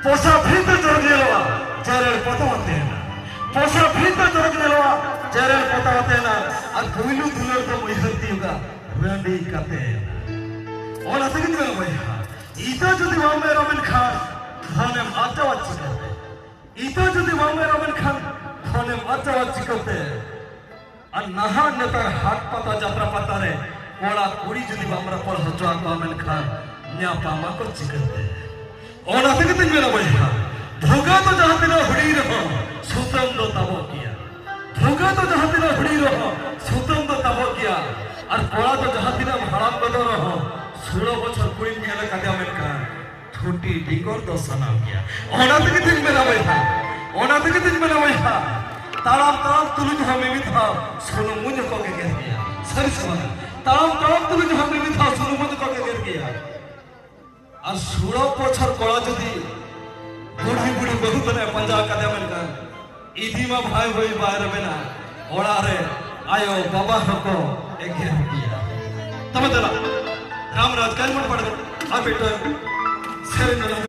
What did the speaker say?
पोसा भीतर जोग निलवा जेरल पतावते ना पोसा भीतर जोग निलवा जेरल पतावते ना और दुइलु दुलर तो मुहरती होगा रंडी कते और ऐसे कितने लोग हैं इतना जो दीवार में रमन खान खाने माता वाची करते इतना जो दीवार में रमन खान खाने माता वाची करते और नहा नेतर हाथ पता जात्रा पता रे कोड़ा कुड़ी जो दीवार में पढ़ हजवा रमन खान न्या पामा को चिकरते और ऐसे कितने मेरा भैया धोखा तो जहाँ तेरा हुड़ी रहो सुतम दो तबो किया धोखा तो जहाँ तेरा हुड़ी रहो सुतम दो तबो किया और कोड़ा तो जहाँ तेरा हड़ाम बदो रहो 16 বছর কুড়ি মেলা কাটিয়া মেলকা ঠুটি ডিগর তো সানাম গিয়া ওনা থেকে দিন মেলা ভাইয়া ওনা থেকে দিন মেলা ভাইয়া তারাম তারাম তুলু জহা মিমি থা সোনু মুझ को के गिर गया सरी सवाल তারাম তারাম তুলু জহা মিমি থা সোনু মুझ को के गिर गया আর 16 বছর কোড়া যদি বুড়ি বুড়ি বহু বনে पंजा কাটিয়া মেলকা ইদিমা ভাই হই বাইরে বেনা ওড়া রে আয়ো বাবা হকো একে গিয়া তবে রামराज कैलमट पड़ आ बेटा